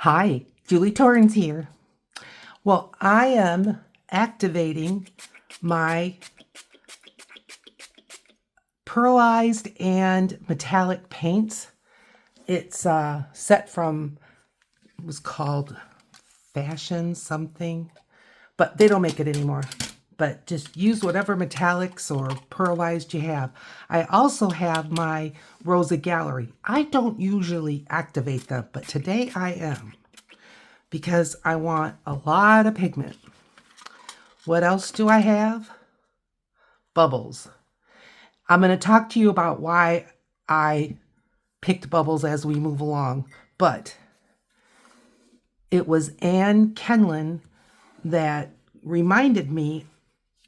Hi, Julie Torrens here. Well, I am activating my pearlized and metallic paints. It's a set from, it was called Fashion something, but they don't make it anymore. But just use whatever metallics or pearlized you have. I also have my Rosa Gallery. I don't usually activate them, but today I am, because I want a lot of pigment. What else do I have? Bubbles. I'm going to talk to you about why I picked bubbles as we move along, but it was Anne Kenlin that reminded me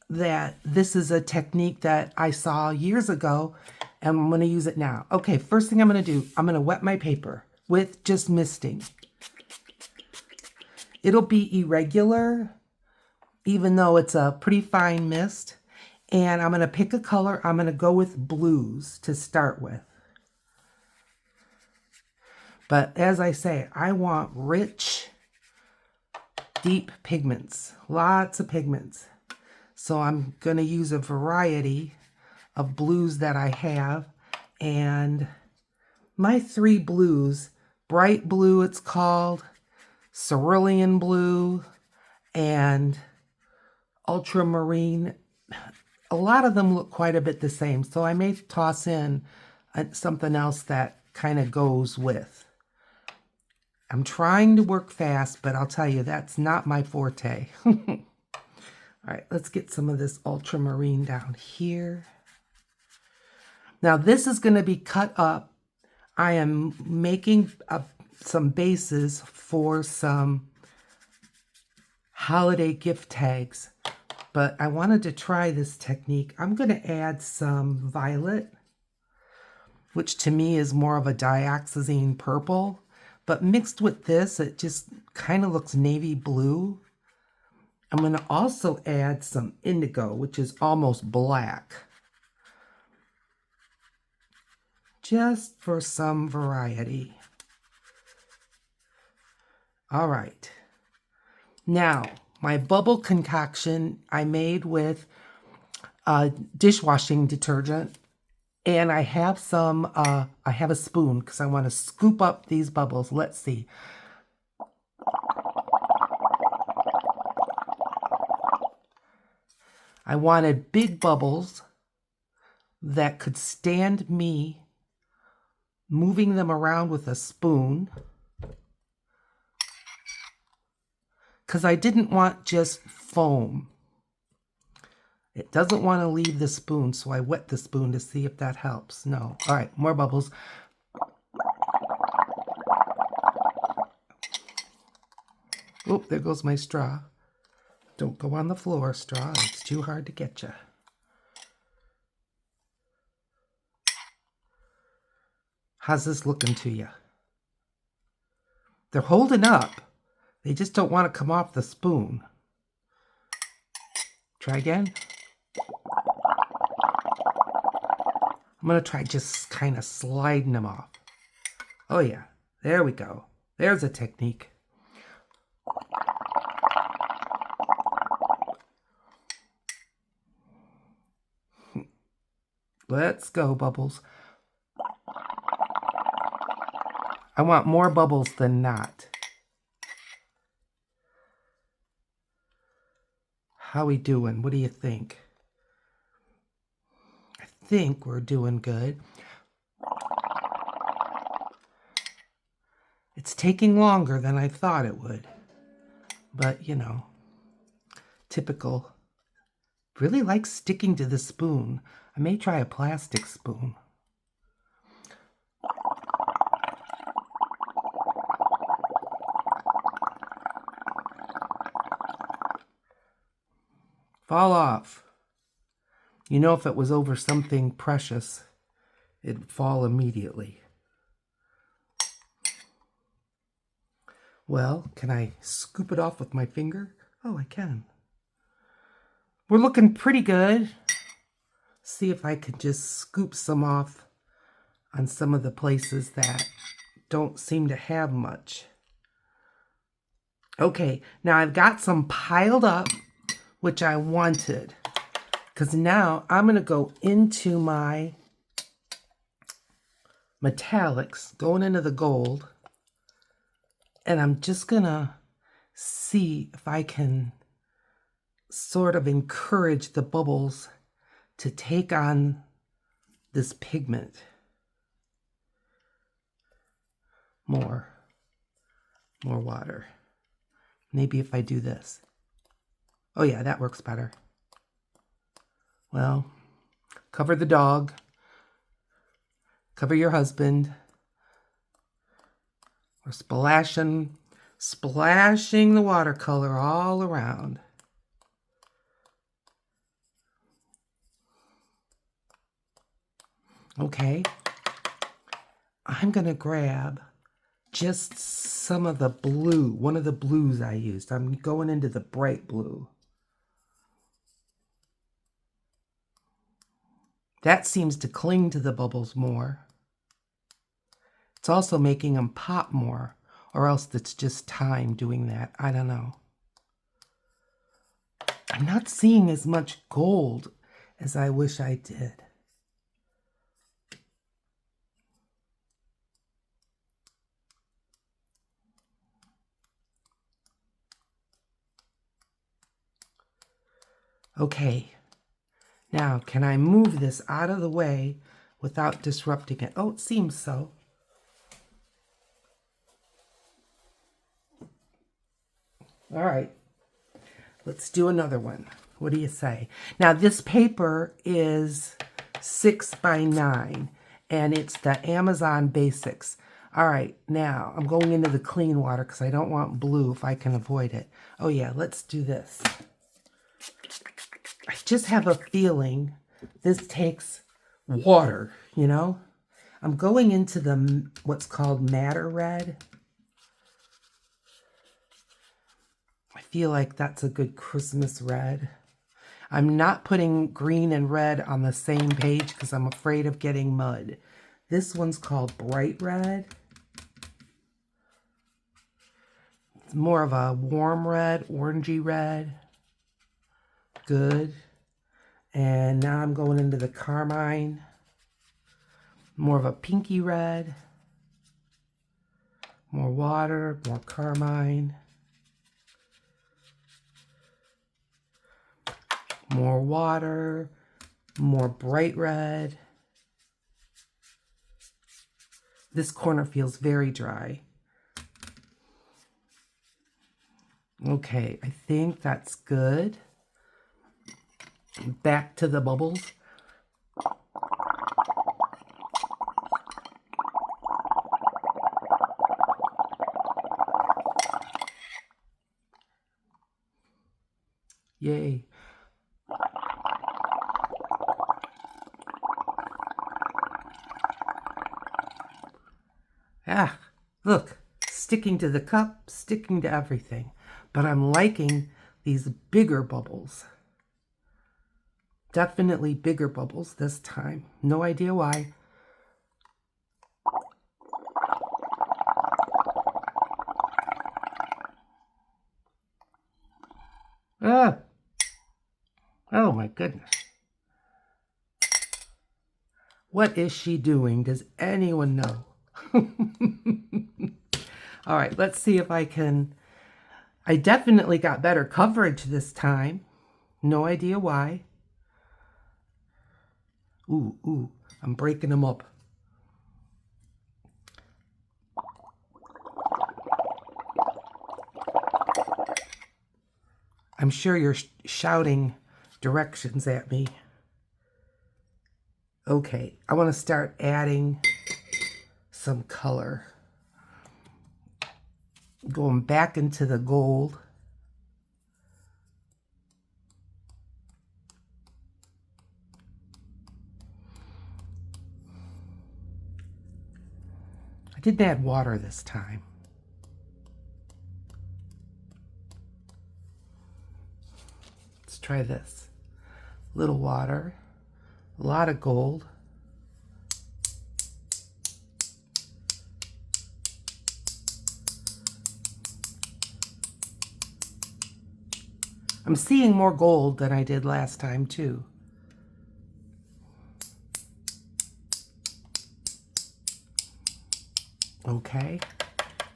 that this is a technique that I saw years ago, and I'm going to use it now. Okay, first thing I'm going to do, I'm going to wet my paper with just misting. It'll be irregular, even though it's a pretty fine mist. And I'm going to pick a color. I'm going to go with blues to start with. But as I say, I want rich, deep pigments. Lots of pigments. So I'm going to use a variety of blues that I have. And my three blues, bright blue it's called, cerulean blue, and ultramarine. A lot of them look quite a bit the same, so I may toss in something else that kind of goes with. I'm trying to work fast, but I'll tell you, that's not my forte. All right, let's get some of this ultramarine down here. Now, this is going to be cut up. I am making some bases for some holiday gift tags. But I wanted to try this technique. I'm going to add some violet, which to me is more of a dioxazine purple. But mixed with this, it just kind of looks navy blue. I'm going to also add some indigo, which is almost black, just for some variety. All right. Now, my bubble concoction I made with dishwashing detergent, and I have some, I have a spoon because I want to scoop up these bubbles. Let's see. I wanted big bubbles that could stand me moving them around with a spoon, because I didn't want just foam. It doesn't want to leave the spoon, so I wet the spoon to see if that helps. No. All right, more bubbles. Oh, there goes my straw. Don't go on the floor, straw. It's too hard to get you. How's this looking to you? They're holding up. They just don't want to come off the spoon. Try again. I'm going to try just kind of sliding them off. Oh yeah, there we go. There's a technique. Let's go, bubbles. I want more bubbles than not. How we doing? What do you think? I think we're doing good. It's taking longer than I thought it would. But, you know, typical. Really like sticking to the spoon. I may try a plastic spoon. Fall off. You know, if it was over something precious, it'd fall immediately. Well, can I scoop it off with my finger? Oh, I can. We're looking pretty good. See if I can just scoop some off on some of the places that don't seem to have much. Okay, now I've got some piled up, which I wanted, because now I'm going to go into my metallics, going into the gold, and I'm just going to see if I can sort of encourage the bubbles to take on this pigment more water. Maybe if I do this. Oh yeah, that works better. Well, cover the dog, cover your husband. We're splashing the watercolor all around. Okay, I'm gonna grab just some of the blue, one of the blues I used. I'm going into the bright blue. That seems to cling to the bubbles more. It's also making them pop more, or else it's just time doing that. I don't know. I'm not seeing as much gold as I wish I did. Okay, now can I move this out of the way without disrupting it? Oh, it seems so. All right, let's do another one. What do you say? Now this paper is 6x9 and it's the Amazon Basics. All right, now I'm going into the clean water because I don't want blue if I can avoid it. Oh yeah, let's do this. I just have a feeling this takes water, you know? I'm going into the what's called madder red. I feel like that's a good Christmas red. I'm not putting green and red on the same page because I'm afraid of getting mud. This one's called bright red. It's more of a warm red, orangey red. Good. And now I'm going into the carmine. More of a pinky red. More water, more carmine. More water, more bright red. This corner feels very dry. Okay, I think that's good. Back to the bubbles. Yay. Ah, look, sticking to the cup, sticking to everything. But I'm liking these bigger bubbles. Definitely bigger bubbles this time. No idea why. Ah! Oh my goodness. What is she doing? Does anyone know? All right, let's see if I can. I definitely got better coverage this time. No idea why. Ooh, I'm breaking them up. I'm sure you're shouting directions at me. Okay, I want to start adding some color. Going back into the gold. I didn't add water this time. Let's try this. Little water, a lot of gold. I'm seeing more gold than I did last time too. Okay,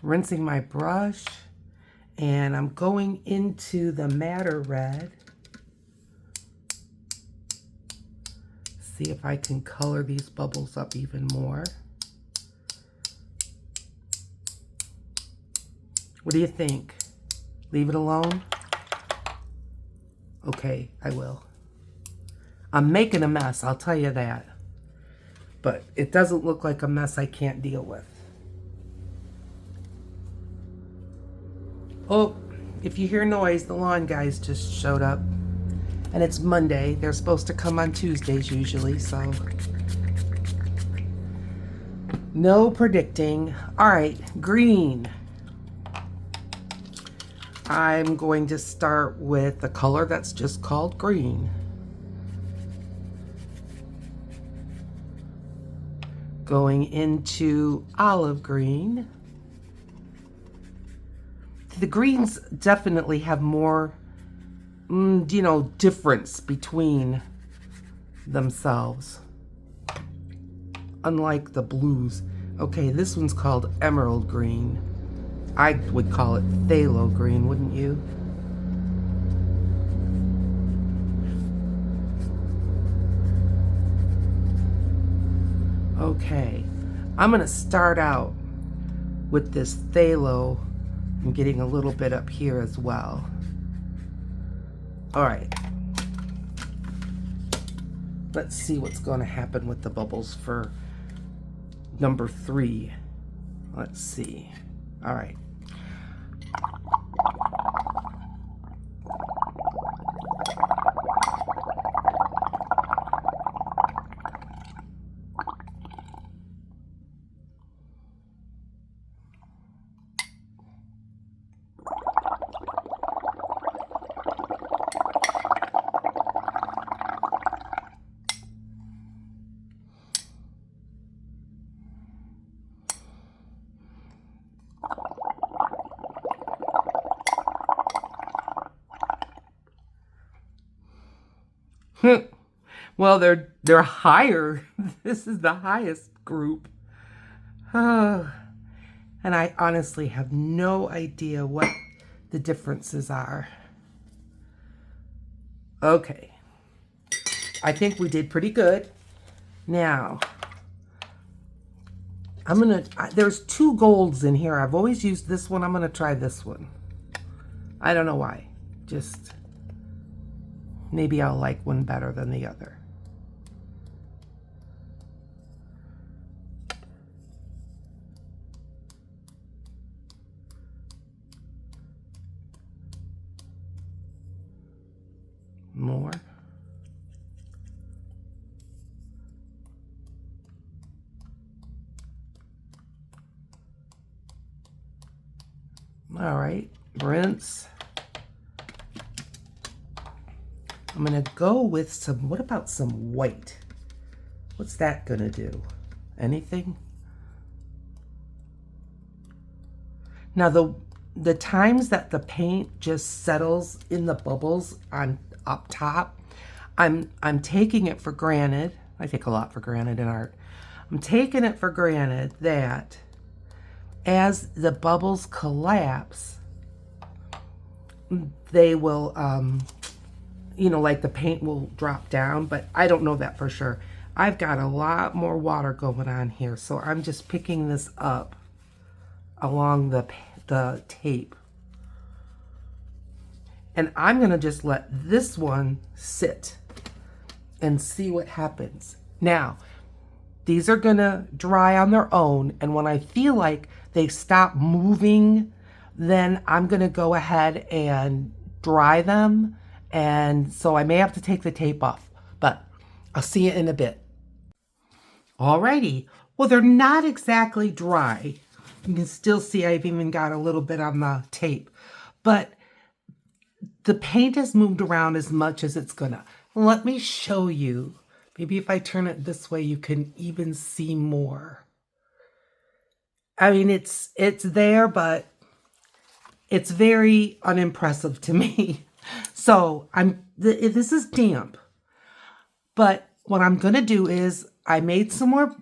rinsing my brush, and I'm going into the madder red. See if I can color these bubbles up even more. What do you think? Leave it alone? Okay, I will. I'm making a mess, I'll tell you that. But it doesn't look like a mess I can't deal with. Oh, if you hear noise, the lawn guys just showed up. And it's Monday. They're supposed to come on Tuesdays usually, so no predicting. All right, green. I'm going to start with the color that's just called green. Going into olive green. The greens definitely have more, difference between themselves. Unlike the blues. Okay, this one's called emerald green. I would call it phthalo green, wouldn't you? Okay, I'm gonna start out with this phthalo. I'm getting a little bit up here as well. All right. Let's see what's going to happen with the bubbles for number 3. Let's see. All right. Well, they're higher. This is the highest group. Oh, and I honestly have no idea what the differences are. Okay. I think we did pretty good. Now, there's 2 golds in here. I've always used this one. I'm gonna try this one. I don't know why. Just maybe I'll like one better than the other. More. All right, rinse. I'm gonna go with what about some white? What's that gonna do? Anything? Now the times that the paint just settles in the bubbles on up top, I'm taking it for granted. I take a lot for granted in art. I'm taking it for granted that as the bubbles collapse, they will, like the paint will drop down, but I don't know that for sure. I've got a lot more water going on here, so I'm just picking this up along the tape. And I'm gonna just let this one sit and see what happens. Now, these are gonna dry on their own, and when I feel like they stop moving, then I'm gonna go ahead and dry them, and so I may have to take the tape off, but I'll see you in a bit. Alrighty, well, they're not exactly dry. You can still see I've even got a little bit on the tape, but the paint has moved around as much as it's gonna. Let me show you. Maybe if I turn it this way, you can even see more. I mean, it's there, but it's very unimpressive to me. So this is damp, but what I'm gonna do is I made some more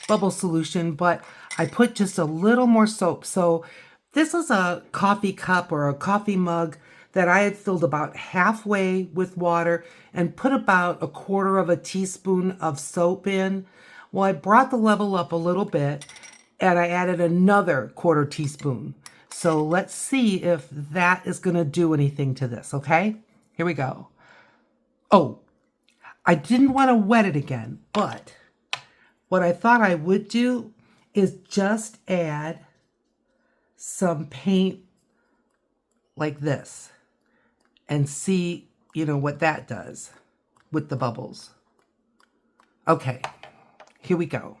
bubble solution, but I put just a little more soap. So this is a coffee cup or a coffee mug that I had filled about halfway with water and put about 1/4 of a teaspoon of soap in. Well, I brought the level up a little bit and I added another 1/4 teaspoon. So let's see if that is going to do anything to this, okay? Here we go. Oh, I didn't want to wet it again, but what I thought I would do is just add some paint like this and see, what that does with the bubbles. Okay, here we go.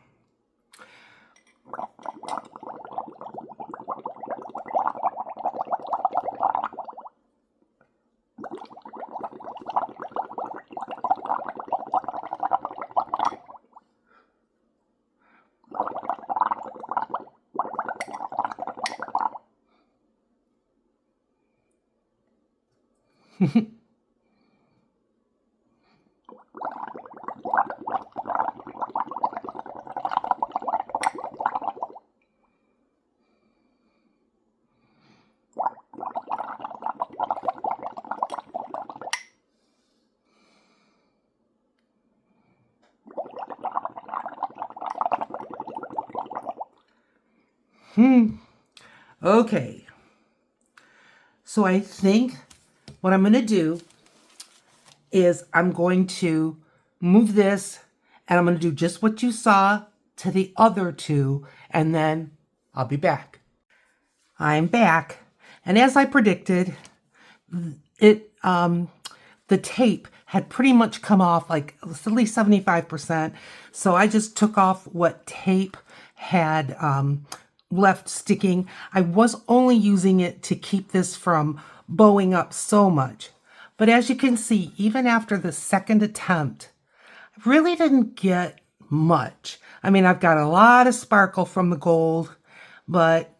Okay. So I think what I'm going to do is I'm going to move this and I'm going to do just what you saw to the other two, and then I'll be back. I'm back. And as I predicted, the tape had pretty much come off, like at least 75%. So I just took off what tape had left sticking. I was only using it to keep this from bowing up so much. But as you can see, even after the second attempt, I really didn't get much. I mean, I've got a lot of sparkle from the gold, but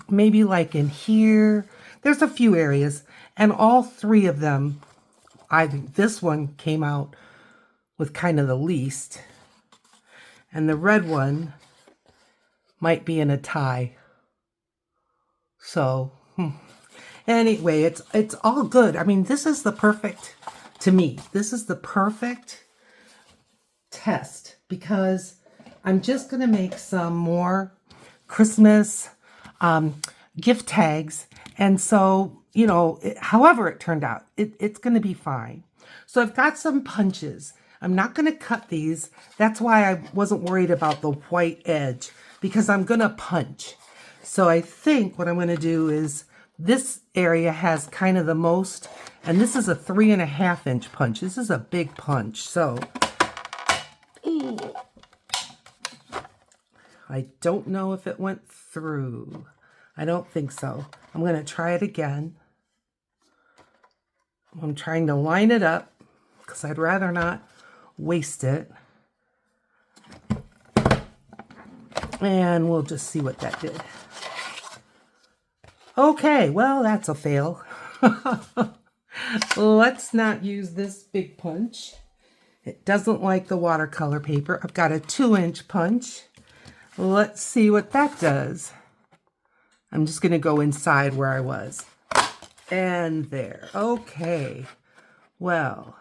maybe like in here, there's a few areas, and all three of them, I think this one came out with kind of the least, and the red one might be in a tie. So anyway, it's all good. I mean, this is the perfect, to me, this is the perfect test, because I'm just going to make some more Christmas gift tags. And so, however it turned out, it's going to be fine. So I've got some punches. I'm not going to cut these. That's why I wasn't worried about the white edge, because I'm going to punch. So I think what I'm going to do is, this area has kind of the most, and this is a 3.5 inch punch. This is a big punch. So I don't know if it went through. I don't think so. I'm going to try it again. I'm trying to line it up because I'd rather not waste it. And we'll just see what that did. Okay, well, that's a fail. Let's not use this big punch. It doesn't like the watercolor paper. I've got a 2-inch punch. Let's see what that does. I'm just going to go inside where I was. And there. Okay. Well,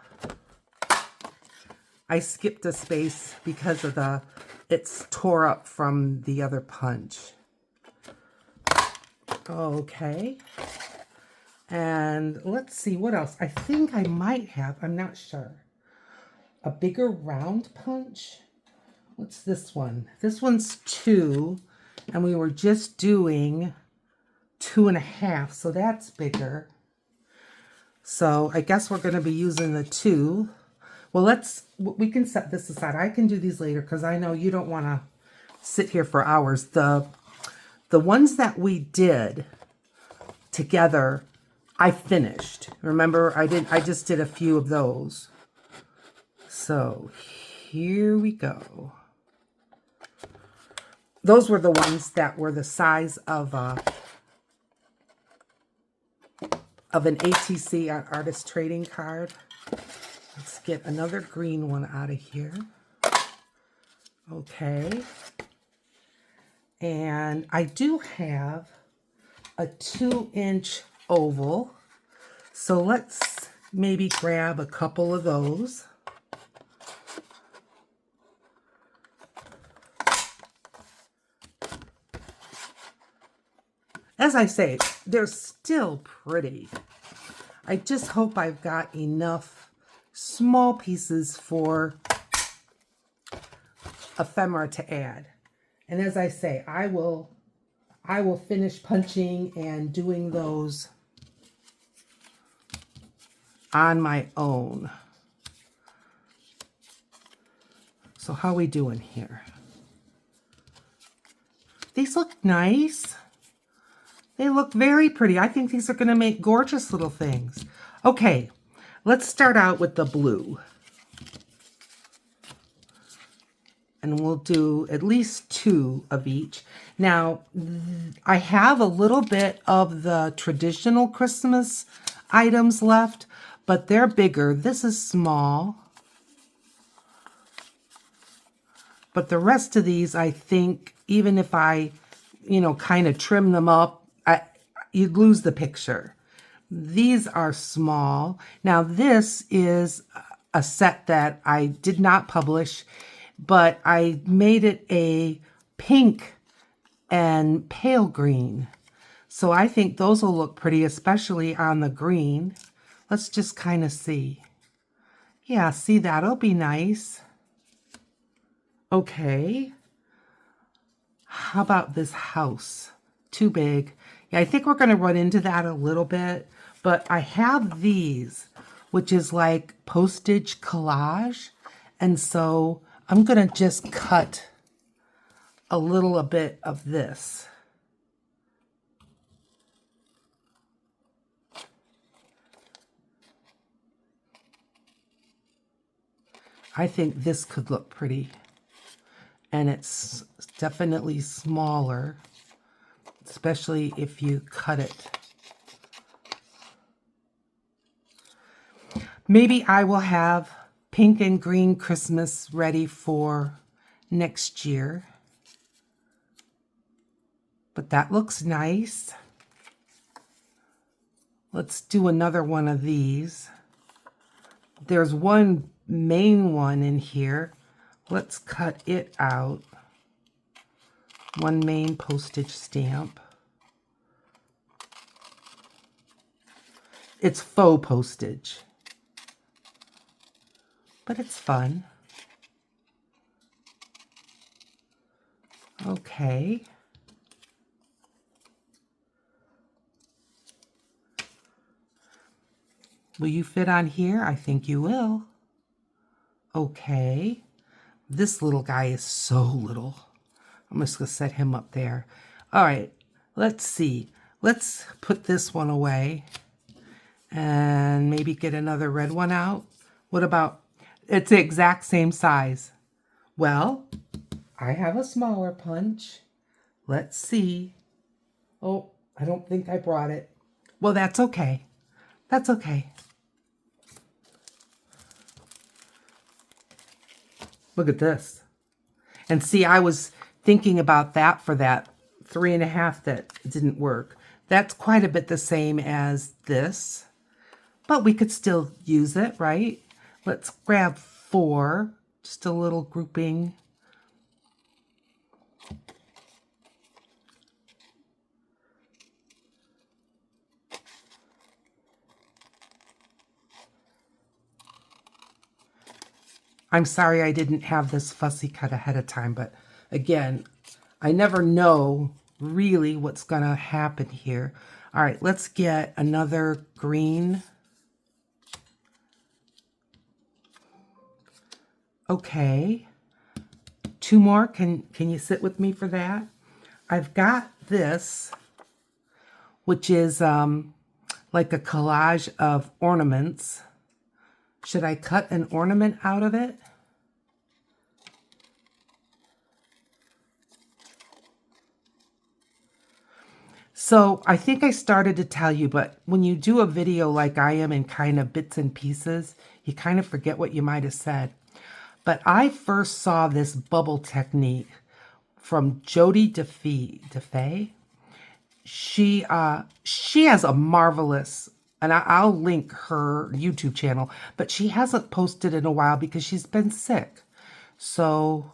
I skipped a space because of it's tore up from the other punch. Okay. And let's see what else. I think I might have, I'm not sure, a bigger round punch. What's this one? This one's 2, and we were just doing 2.5, so that's bigger. So I guess we're going to be using the 2. Well, we can set this aside. I can do these later because I know you don't want to sit here for hours. The ones that we did together, I finished. Remember, I just did a few of those. So here we go. Those were the ones that were the size of of an ATC on artist trading card. Let's get another green one out of here. Okay. And I do have a 2-inch oval. So let's maybe grab a couple of those. As I say, they're still pretty. I just hope I've got enough small pieces for ephemera to add. And as I say, I will finish punching and doing those on my own. So how are we doing here? These look nice. They look very pretty. I think these are going to make gorgeous little things. Okay, let's start out with the blue. And we'll do at least 2 of each. Now, I have a little bit of the traditional Christmas items left, but they're bigger. This is small. But the rest of these, I think, even if I, kind of trim them up, you'd lose the picture. These are small. Now, this is a set that I did not publish, but I made it a pink and pale green. So I think those will look pretty, especially on the green. Let's just kind of see. Yeah, see, that'll be nice. Okay. How about this house? Too big. Yeah, I think we're going to run into that a little bit, but I have these, which is like postage collage. And so I'm going to just cut a little bit of this. I think this could look pretty. And it's definitely smaller, especially if you cut it. Maybe I will have pink and green Christmas ready for next year. But that looks nice. Let's do another one of these. There's one main one in here. Let's cut it out. One main postage stamp. It's faux postage, but it's fun. Okay. Will you fit on here? I think you will. Okay. This little guy is so little. I'm just going to set him up there. All right, let's see. Let's put this one away and maybe get another red one out. What about, it's the exact same size. Well, I have a smaller punch. Let's see. Oh, I don't think I brought it. Well, that's okay. That's okay. Look at this. And see, I was thinking about that for that 3.5 that didn't work. That's quite a bit the same as this, but we could still use it, right? Let's grab 4, just a little grouping. I'm sorry I didn't have this fussy cut ahead of time, but again, I never know really what's going to happen here. All right, let's get another green. Okay. 2 more. Can you sit with me for that? I've got this, which is like a collage of ornaments. Should I cut an ornament out of it? So I think I started to tell you, but when you do a video like I am in kind of bits and pieces, you kind of forget what you might have said. But I first saw this bubble technique from Jody DeFay. She has a marvelous, and I'll link her YouTube channel, but she hasn't posted in a while because she's been sick. So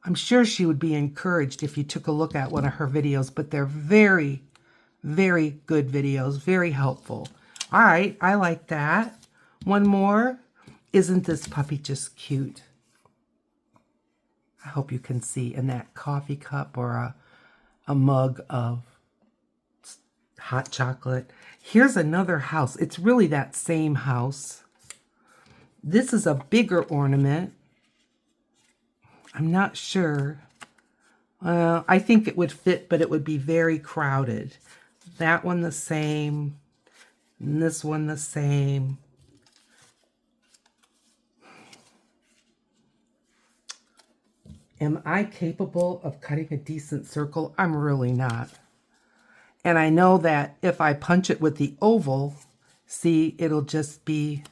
I'm sure she would be encouraged if you took a look at one of her videos, but they're very, very good videos, very helpful. All right, I like that. One more. Isn't this puppy just cute? I hope you can see in that coffee cup or a mug of hot chocolate. Here's another house. It's really that same house. This is a bigger ornament. I'm not sure. I think it would fit, but it would be very crowded. That one the same. And this one the same. Am I capable of cutting a decent circle? I'm really not. And I know that if I punch it with the oval, see, it'll just be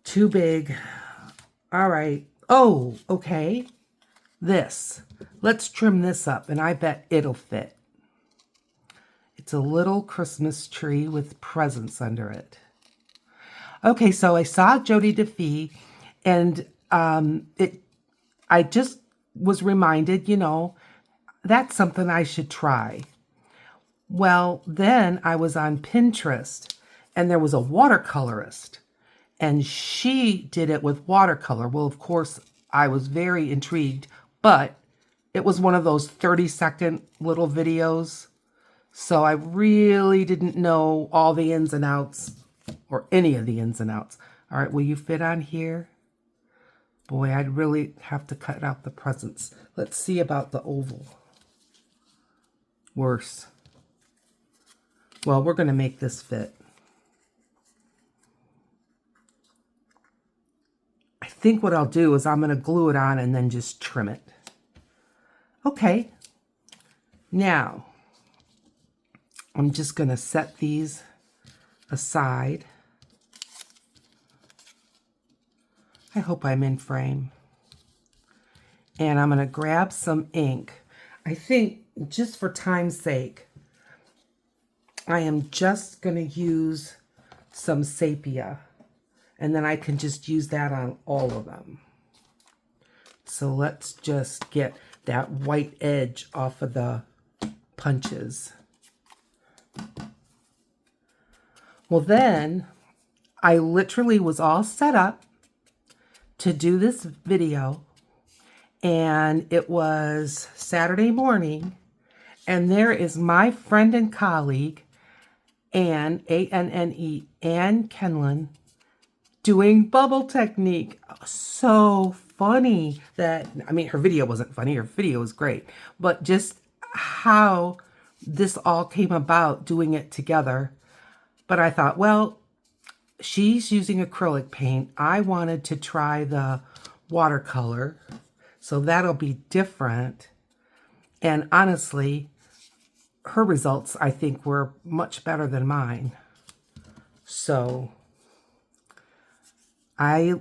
too big. All right. Oh, okay. This. Let's trim this up, and I bet it'll fit. It's a little Christmas tree with presents under it. Okay, so I saw Jody DeFee, and I just was reminded, that's something I should try. Well, then I was on Pinterest, and there was a watercolorist, and she did it with watercolor. Well, of course, I was very intrigued, but it was one of those 30-second little videos, so I really didn't know all the ins and outs, or any of the ins and outs. All right, will you fit on here? Boy, I'd really have to cut out the presents. Let's see about the oval. Worse. Well, we're going to make this fit. I think what I'll do is I'm going to glue it on and then just trim it. Okay. Now, I'm just going to set these aside. I hope I'm in frame. And I'm going to grab some ink. I think just for time's sake, I am just going to use some sepia. And then I can just use that on all of them. So let's just get that white edge off of the punches. Well, then I literally was all set up to do this video, and it was Saturday morning, and there is my friend and colleague, Anne, A-N-N-E, Anne Kenlin, doing bubble technique. So funny that, I mean, her video wasn't funny, her video was great, but just how this all came about, doing it together. But I thought, well, she's using acrylic paint. I wanted to try the watercolor, so that'll be different. And honestly, her results, I think, were much better than mine. So I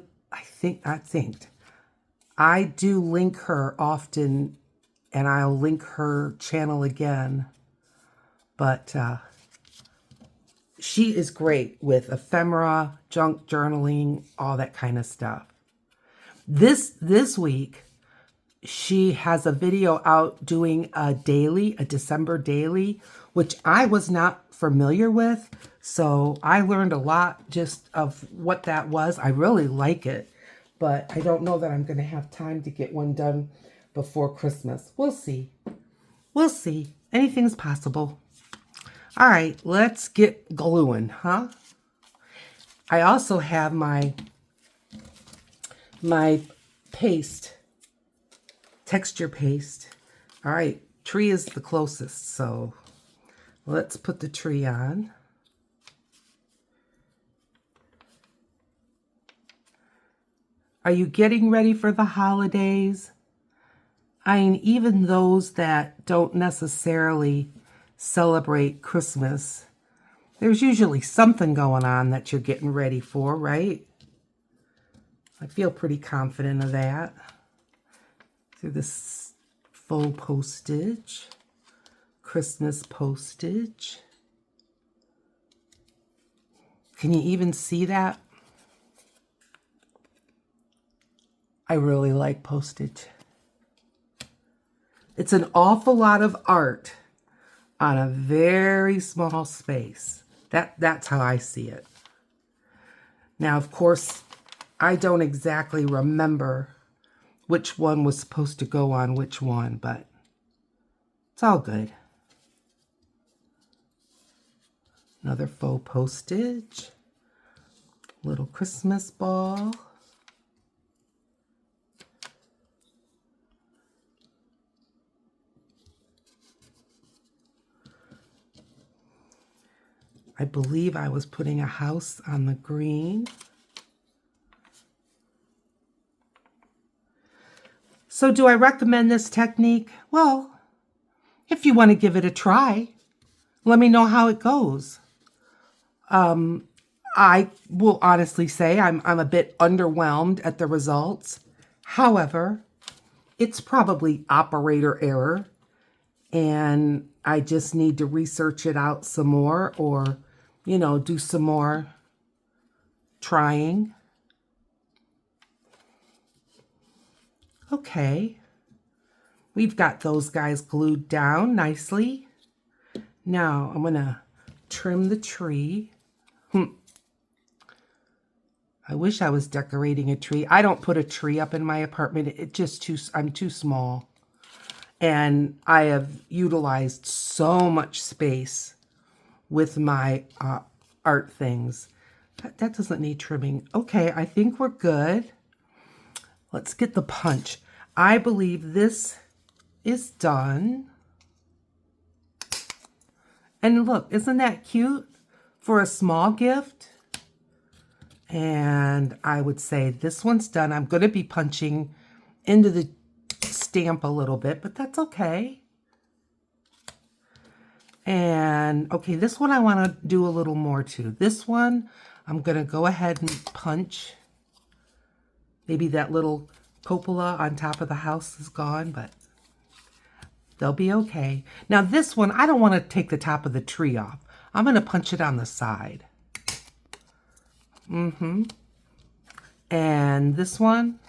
do link her often, and I'll link her channel again. But she is great with ephemera, junk journaling, all that kind of stuff. This week, she has a video out doing a December daily, which I was not familiar with. So I learned a lot just of what that was. I really like it, but I don't know that I'm going to have time to get one done before Christmas. We'll see. We'll see. Anything's possible. All right, let's get gluing, huh? I also have my paste, texture paste. All right, tree is the closest, so let's put the tree on. Are you getting ready for the holidays? I mean, even those that don't necessarily celebrate Christmas, there's usually something going on that you're getting ready for, right? I feel pretty confident of that. Through this faux postage, Christmas postage. Can you even see that? I really like postage. It's an awful lot of art on a very small space. That's how I see it. Now, of course, I don't exactly remember which one was supposed to go on which one, but it's all good. Another faux postage. Little Christmas ball. I believe I was putting a house on the green. So do I recommend this technique? Well, if you want to give it a try, let me know how it goes. I will honestly say I'm a bit underwhelmed at the results. However, it's probably operator error, and I just need to research it out some more, or, you know, do some more trying. Okay, we've got those guys glued down nicely. Now I'm gonna trim the tree. I wish I was decorating a tree. I don't put a tree up in my apartment. I'm too small. And I have utilized so much space with my art things. That doesn't need trimming. Okay, I think we're good. Let's get the punch. I believe this is done. And look, isn't that cute for a small gift? And I would say this one's done. I'm going to be punching into the stamp a little bit, but that's okay. And okay, this one I want to do a little more to. This one, I'm going to go ahead and punch. Maybe that little cupola on top of the house is gone, but they'll be okay. Now this one, I don't want to take the top of the tree off. I'm going to punch it on the side. And this one,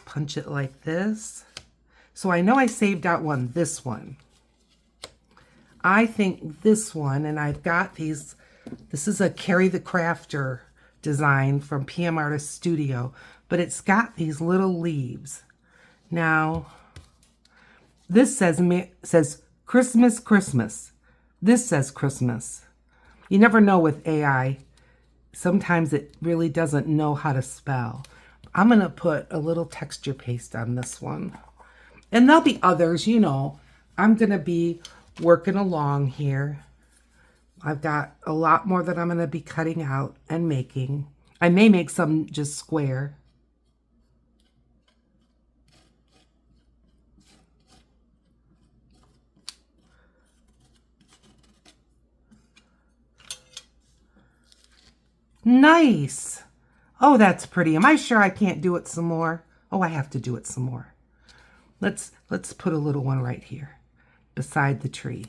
punch it like this. So I know I saved out one, this one. I think this one, and I've got these, this is a Carrie the Crafter design from PM Artist Studio, but it's got these little leaves. Now, this says Christmas, Christmas. This says Christmas. You never know with AI. Sometimes it really doesn't know how to spell. I'm going to put a little texture paste on this one. And there'll be others, you know. I'm going to be working along here. I've got a lot more that I'm going to be cutting out and making. I may make some just square. Nice. Oh, that's pretty. Am I sure I can't do it some more? Oh, I have to do it some more. Let's put a little one right here beside the tree.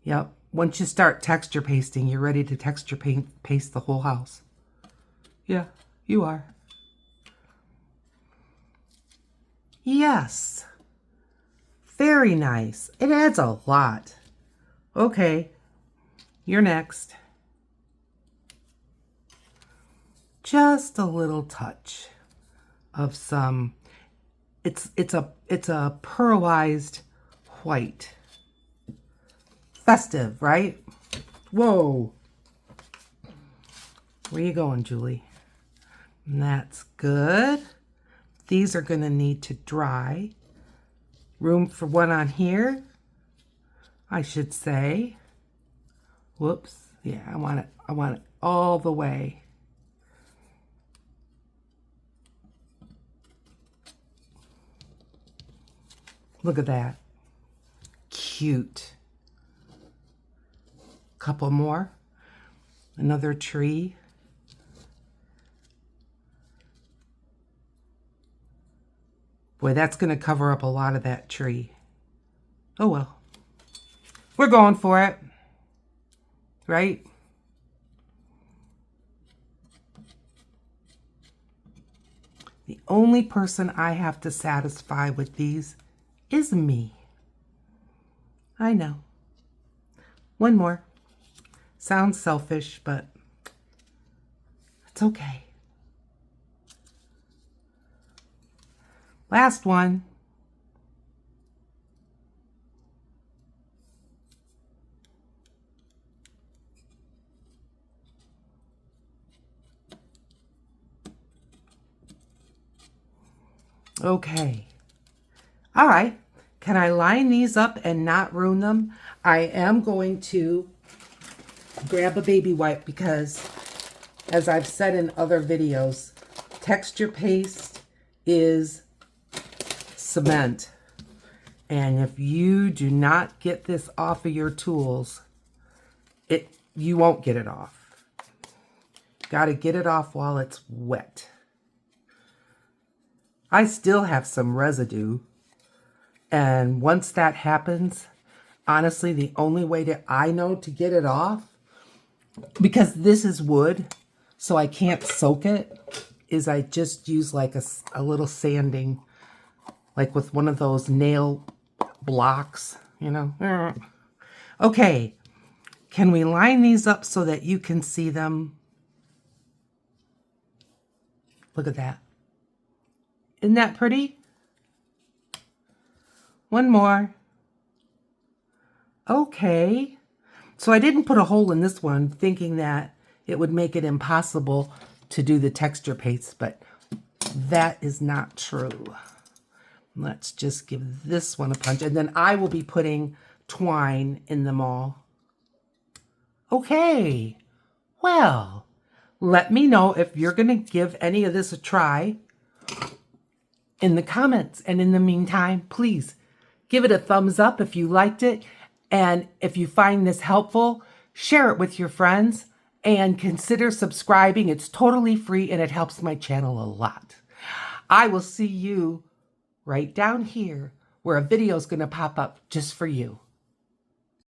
Yep. Once you start texture pasting, you're ready to texture paste the whole house. Yeah, you are. Yes. Very nice. It adds a lot. Okay. You're next. Just a little touch of some, it's a pearlized white. Festive, right? Whoa. Where you going, Julie? And that's good. These are going to need to dry. Room for one on here, I should say. Whoops. Yeah, I want it all the way. Look at that. Cute. Couple more. Another tree. Boy, that's going to cover up a lot of that tree. Oh well. We're going for it. Right? The only person I have to satisfy with these is me. I know. One more. Sounds selfish, but it's okay. Last one. Okay. All right. Can I line these up and not ruin them? I am going to grab a baby wipe because, as I've said in other videos, texture paste is cement. And if you do not get this off of your tools, you won't get it off. Got to get it off while it's wet. I still have some residue. And once that happens, honestly, the only way that I know to get it off, because this is wood, so I can't soak it, is I just use like a little sanding, like with one of those nail blocks, you know. Okay, can we line these up so that you can see them? Look at that. Isn't that pretty? One more. Okay. So I didn't put a hole in this one thinking that it would make it impossible to do the texture paste, but that is not true. Let's just give this one a punch, and then I will be putting twine in them all. Okay. Well, let me know if you're going to give any of this a try in the comments. And in the meantime, please give it a thumbs up if you liked it. And if you find this helpful, share it with your friends and consider subscribing. It's totally free and it helps my channel a lot. I will see you right down here where a video is going to pop up just for you.